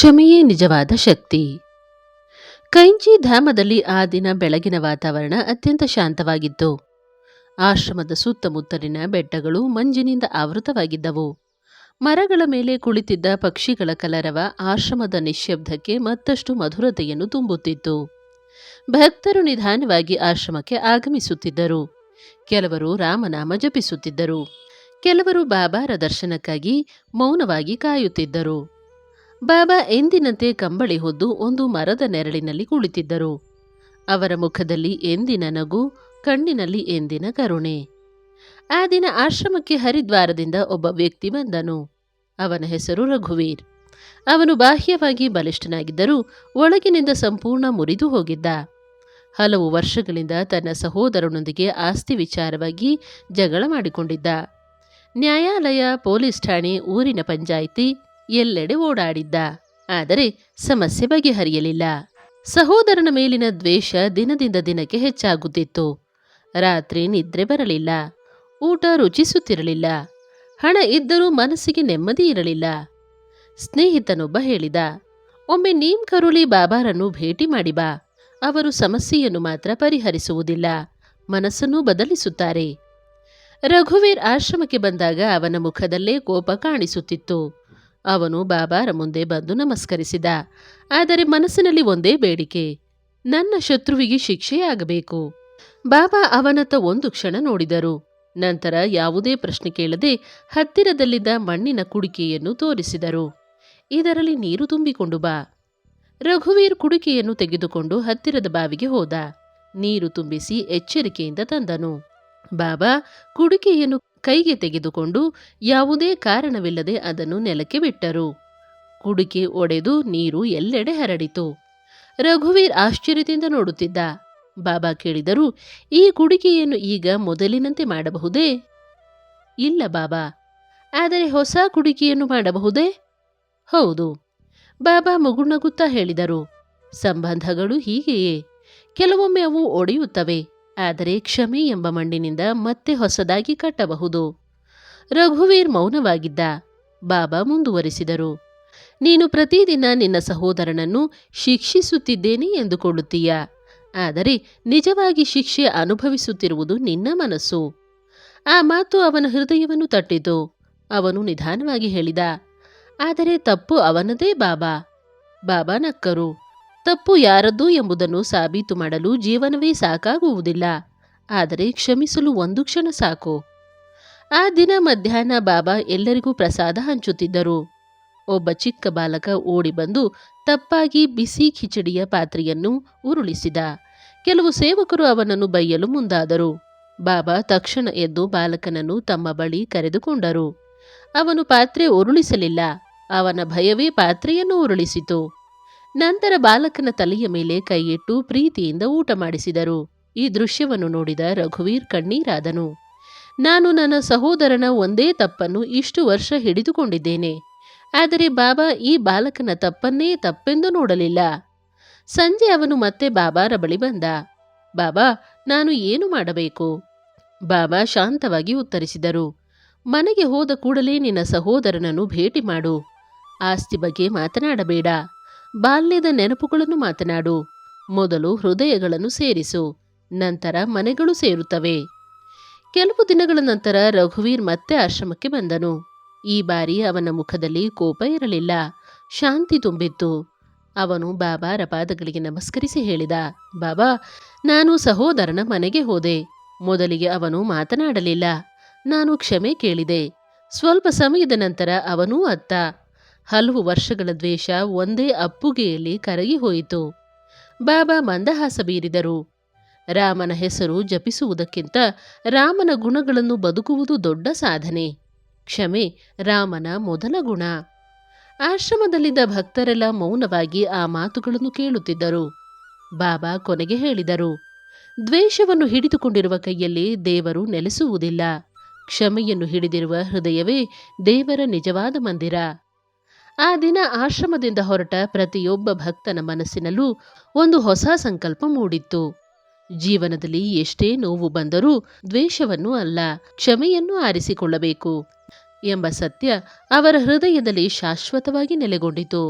ಕ್ಷಮೆಯೇ ನಿಜವಾದ ಶಕ್ತಿ. ಕೈಂಚಿ ಧಾಮದಲ್ಲಿ ಆ ದಿನ ಬೆಳಗಿನ ವಾತಾವರಣ ಅತ್ಯಂತ ಶಾಂತವಾಗಿತ್ತು. ಆಶ್ರಮದ ಸುತ್ತಮುತ್ತಲಿನ ಬೆಟ್ಟಗಳು ಮಂಜಿನಿಂದ ಆವೃತವಾಗಿದ್ದವು. ಮರಗಳ ಮೇಲೆ ಕುಳಿತಿದ್ದ ಪಕ್ಷಿಗಳ ಕಲರವ ಆಶ್ರಮದ ನಿಶ್ಶಬ್ದಕ್ಕೆ ಮತ್ತಷ್ಟು ಮಧುರತೆಯನ್ನು ತುಂಬುತ್ತಿತ್ತು. ಭಕ್ತರು ನಿಧಾನವಾಗಿ ಆಶ್ರಮಕ್ಕೆ ಆಗಮಿಸುತ್ತಿದ್ದರು. ಕೆಲವರು ರಾಮನಾಮ ಜಪಿಸುತ್ತಿದ್ದರು. ಕೆಲವರು ಬಾಬಾರ ದರ್ಶನಕ್ಕಾಗಿ ಮೌನವಾಗಿ ಕಾಯುತ್ತಿದ್ದರು. ಬಾಬಾ ಎಂದಿನಂತೆ ಕಂಬಳಿ ಹೊದ್ದು ಒಂದು ಮರದ ನೆರಳಿನಲ್ಲಿ ಕುಳಿತಿದ್ದರು. ಅವರ ಮುಖದಲ್ಲಿ ಎಂದಿನ ನಗು, ಕಣ್ಣಿನಲ್ಲಿ ಎಂದಿನ ಕರುಣೆ. ಆ ದಿನ ಆಶ್ರಮಕ್ಕೆ ಹರಿದ್ವಾರದಿಂದ ಒಬ್ಬ ವ್ಯಕ್ತಿ ಬಂದನು. ಅವನ ಹೆಸರು ರಘುವೀರ್. ಅವನು ಬಾಹ್ಯವಾಗಿ ಬಲಿಷ್ಠನಾಗಿದ್ದರೂ ಒಳಗಿನಿಂದ ಸಂಪೂರ್ಣ ಮುರಿದು ಹೋಗಿದ್ದ. ಹಲವು ವರ್ಷಗಳಿಂದ ತನ್ನ ಸಹೋದರನೊಂದಿಗೆ ಆಸ್ತಿ ವಿಚಾರವಾಗಿ ಜಗಳ ಮಾಡಿಕೊಂಡಿದ್ದ. ನ್ಯಾಯಾಲಯ, ಪೊಲೀಸ್ ಠಾಣೆ, ಊರಿನ ಪಂಚಾಯಿತಿ ಎಲ್ಲೆಡೆ ಓಡಾಡಿದ್ದ. ಆದರೆ ಸಮಸ್ಯೆ ಬಗೆಹರಿಯಲಿಲ್ಲ. ಸಹೋದರನ ಮೇಲಿನ ದ್ವೇಷ ದಿನದಿಂದ ದಿನಕ್ಕೆ ಹೆಚ್ಚಾಗುತ್ತಿತ್ತು. ರಾತ್ರಿ ನಿದ್ರೆ ಬರಲಿಲ್ಲ. ಊಟ ರುಚಿಸುತ್ತಿರಲಿಲ್ಲ. ಹಣ ಇದ್ದರೂ ಮನಸ್ಸಿಗೆ ನೆಮ್ಮದಿ ಇರಲಿಲ್ಲ. ಸ್ನೇಹಿತನೊಬ್ಬ ಹೇಳಿದ, ಒಮ್ಮೆ ನೀಮ್ ಕರುಳಿ ಬಾಬಾರನ್ನು ಭೇಟಿ ಮಾಡಿ ಬಾ. ಅವರು ಸಮಸ್ಯೆಯನ್ನು ಮಾತ್ರ ಪರಿಹರಿಸುವುದಿಲ್ಲ, ಮನಸ್ಸನ್ನು ಬದಲಿಸುತ್ತಾರೆ. ರಘುವೀರ್ ಆಶ್ರಮಕ್ಕೆ ಬಂದಾಗ ಅವನ ಮುಖದಲ್ಲೇ ಕೋಪ ಕಾಣಿಸುತ್ತಿತ್ತು. ಅವನು ಬಾಬಾರ ಮುಂದೆ ಬಂದು ನಮಸ್ಕರಿಸಿದ. ಆದರೆ ಮನಸ್ಸಿನಲ್ಲಿ ಒಂದೇ ಬೇಡಿಕೆ, ನನ್ನ ಶತ್ರುವಿಗೆ ಶಿಕ್ಷೆಯಾಗಬೇಕು. ಬಾಬಾ ಅವನತ್ತ ಒಂದು ಕ್ಷಣ ನೋಡಿದರು. ನಂತರ ಯಾವುದೇ ಪ್ರಶ್ನೆ ಕೇಳದೆ ಹತ್ತಿರದಲ್ಲಿದ್ದ ಮಣ್ಣಿನ ಕುಡಿಕೆಯನ್ನು ತೋರಿಸಿದರು. ಇದರಲ್ಲಿ ನೀರು ತುಂಬಿಕೊಂಡು ಬಾ. ರಘುವೀರ್ ಕುಡಿಕೆಯನ್ನು ತೆಗೆದುಕೊಂಡು ಹತ್ತಿರದ ಬಾವಿಗೆ ಹೋದ. ನೀರು ತುಂಬಿಸಿ ಎಚ್ಚರಿಕೆಯಿಂದ ತಂದನು. ಬಾಬಾ ಕುಡಿಕೆಯನ್ನು ಕೈಗೆ ತೆಗೆದುಕೊಂಡು ಯಾವುದೇ ಕಾರಣವಿಲ್ಲದೆ ಅದನ್ನು ನೆಲಕ್ಕೆ ಬಿಟ್ಟರು. ಕುಡಿಕೆ ಒಡೆದು ನೀರು ಎಲ್ಲೆಡೆ ಹರಡಿತು. ರಘುವೀರ್ ಆಶ್ಚರ್ಯದಿಂದ ನೋಡುತ್ತಿದ್ದ. ಬಾಬಾ ಕೇಳಿದರು, ಈ ಕುಡಿಕೆಯನ್ನು ಈಗ ಮೊದಲಿನಂತೆ ಮಾಡಬಹುದೇ? ಇಲ್ಲ ಬಾಬಾ. ಆದರೆ ಹೊಸ ಕುಡಿಕೆಯನ್ನು ಮಾಡಬಹುದೇ? ಹೌದು. ಬಾಬಾ ಮುಗುಳ್ನಗುತ್ತಾ ಹೇಳಿದರು, ಸಂಬಂಧಗಳು ಹೀಗೆಯೇ. ಕೆಲವೊಮ್ಮೆ ಅವು ಒಡೆಯುತ್ತವೆ, ಆದರೆ ಕ್ಷಮೆ ಎಂಬ ಮಣ್ಣಿನಿಂದ ಮತ್ತೆ ಹೊಸದಾಗಿ ಕಟ್ಟಬಹುದು. ರಘುವೀರ್ ಮೌನವಾಗಿದ್ದ. ಬಾಬಾ ಮುಂದುವರಿಸಿದರು, ನೀನು ಪ್ರತಿದಿನ ನಿನ್ನ ಸಹೋದರನನ್ನು ಶಿಕ್ಷಿಸುತ್ತಿದ್ದೇನೆ ಎಂದುಕೊಳ್ಳುತ್ತೀಯ. ಆದರೆ ನಿಜವಾಗಿ ಶಿಕ್ಷೆ ಅನುಭವಿಸುತ್ತಿರುವುದು ನಿನ್ನ ಮನಸ್ಸು. ಆ ಮಾತು ಅವನ ಹೃದಯವನ್ನು ತಟ್ಟಿತು. ಅವನು ನಿಧಾನವಾಗಿ ಹೇಳಿದ, ಆದರೆ ತಪ್ಪು ಅವನದೇ ಬಾಬಾ. ಬಾಬಾ ನಕ್ಕರು. ತಪ್ಪು ಯಾರದ್ದು ಎಂಬುದನ್ನು ಸಾಬೀತು ಮಾಡಲು ಜೀವನವೇ ಸಾಕಾಗುವುದಿಲ್ಲ, ಆದರೆ ಕ್ಷಮಿಸಲು ಒಂದು ಕ್ಷಣ ಸಾಕು. ಆ ದಿನ ಮಧ್ಯಾಹ್ನ ಬಾಬಾ ಎಲ್ಲರಿಗೂ ಪ್ರಸಾದ ಹಂಚುತ್ತಿದ್ದರು. ಒಬ್ಬ ಚಿಕ್ಕ ಬಾಲಕ ಓಡಿ ಬಂದು ತಪ್ಪಾಗಿ ಬಿಸಿ ಖಿಚಡಿಯ ಪಾತ್ರೆಯನ್ನು ಉರುಳಿಸಿದ. ಕೆಲವು ಸೇವಕರು ಅವನನ್ನು ಬೈಯಲು ಮುಂದಾದರು. ಬಾಬಾ ತಕ್ಷಣ ಎದ್ದು ಬಾಲಕನನ್ನು ತಮ್ಮ ಬಳಿ ಕರೆದುಕೊಂಡರು. ಅವನು ಪಾತ್ರೆ ಉರುಳಿಸಲಿಲ್ಲ. ಅವನ ಭಯವೇ ಪಾತ್ರೆಯನ್ನು ಉರುಳಿಸಿತು. ನಂತರ ಬಾಲಕನ ತಲೆಯ ಮೇಲೆ ಕೈಯಿಟ್ಟು ಪ್ರೀತಿಯಿಂದ ಊಟ ಮಾಡಿಸಿದರು. ಈ ದೃಶ್ಯವನ್ನು ನೋಡಿದ ರಘುವೀರ್ ಕಣ್ಣೀರಾದನು. ನಾನು ನನ್ನ ಸಹೋದರನ ಒಂದೇ ತಪ್ಪನ್ನು ಇಷ್ಟು ವರ್ಷ ಹಿಡಿದುಕೊಂಡಿದ್ದೇನೆ, ಆದರೆ ಬಾಬಾ ಈ ಬಾಲಕನ ತಪ್ಪನ್ನೇ ತಪ್ಪೆಂದು ನೋಡಲಿಲ್ಲ. ಸಂಜೆ ಅವನು ಮತ್ತೆ ಬಾಬಾರ ಬಳಿ ಬಂದ. ಬಾಬಾ, ನಾನು ಏನು ಮಾಡಬೇಕು? ಬಾಬಾ ಶಾಂತವಾಗಿ ಉತ್ತರಿಸಿದರು, ಮನೆಗೆ ಹೋದ ಕೂಡಲೇ ನಿನ್ನ ಸಹೋದರನನ್ನು ಭೇಟಿ ಮಾಡು. ಆಸ್ತಿ ಬಗ್ಗೆ ಮಾತನಾಡಬೇಡ. ಬಾಲ್ಯದ ನೆನಪುಗಳನ್ನು ಮಾತನಾಡು. ಮೊದಲು ಹೃದಯಗಳನ್ನು ಸೇರಿಸು, ನಂತರ ಮನೆಗಳು ಸೇರುತ್ತವೆ. ಕೆಲವು ದಿನಗಳ ನಂತರ ರಘುವೀರ್ ಮತ್ತೆ ಆಶ್ರಮಕ್ಕೆ ಬಂದನು. ಈ ಬಾರಿ ಅವನ ಮುಖದಲ್ಲಿ ಕೋಪ ಇರಲಿಲ್ಲ, ಶಾಂತಿ ತುಂಬಿತ್ತು. ಅವನು ಬಾಬಾರ ಪಾದಗಳಿಗೆ ನಮಸ್ಕರಿಸಿ ಹೇಳಿದ, ಬಾಬಾ, ನಾನು ಸಹೋದರನ ಮನೆಗೆ ಹೋದೆ. ಮೊದಲಿಗೆ ಅವನು ಮಾತನಾಡಲಿಲ್ಲ. ನಾನು ಕ್ಷಮೆ ಕೇಳಿದೆ. ಸ್ವಲ್ಪ ಸಮಯದ ನಂತರ ಅವನೂ ಅತ್ತ. ಹಲವು ವರ್ಷಗಳ ದ್ವೇಷ ಒಂದೇ ಅಪ್ಪುಗೆಯಲ್ಲಿ ಕರಗಿ ಹೋಯಿತು. ಬಾಬಾ ಮಂದಹಾಸ ಬೀರಿದರು. ರಾಮನ ಹೆಸರು ಜಪಿಸುವುದಕ್ಕಿಂತ ರಾಮನ ಗುಣಗಳನ್ನು ಬದುಕುವುದು ದೊಡ್ಡ ಸಾಧನೆ. ಕ್ಷಮೆ ರಾಮನ ಮೊದಲ ಗುಣ. ಆಶ್ರಮದಲ್ಲಿದ್ದ ಭಕ್ತರೆಲ್ಲ ಮೌನವಾಗಿ ಆ ಮಾತುಗಳನ್ನು ಕೇಳುತ್ತಿದ್ದರು. ಬಾಬಾ ಕೊನೆಗೆ ಹೇಳಿದರು, ದ್ವೇಷವನ್ನು ಹಿಡಿದುಕೊಂಡಿರುವ ಕೈಯಲ್ಲಿ ದೇವರು ನೆಲೆಸುವುದಿಲ್ಲ. ಕ್ಷಮೆಯನ್ನು ಹಿಡಿದಿರುವ ಹೃದಯವೇ ದೇವರ ನಿಜವಾದ ಮಂದಿರ. ಆ ದಿನ ಆಶ್ರಮದಿಂದ ಹೊರಟ ಪ್ರತಿಯೊಬ್ಬ ಭಕ್ತನ ಮನಸ್ಸಿನಲ್ಲೂ ಒಂದು ಹೊಸ ಸಂಕಲ್ಪ ಮೂಡಿತ್ತು. ಜೀವನದಲ್ಲಿ ಎಷ್ಟೇ ನೋವು ಬಂದರೂ ದ್ವೇಷವನ್ನು ಅಲ್ಲ, ಕ್ಷಮೆಯನ್ನು ಆರಿಸಿಕೊಳ್ಳಬೇಕು ಎಂಬ ಸತ್ಯ ಅವರ ಹೃದಯದಲ್ಲಿ ಶಾಶ್ವತವಾಗಿ ನೆಲೆಗೊಂಡಿತು.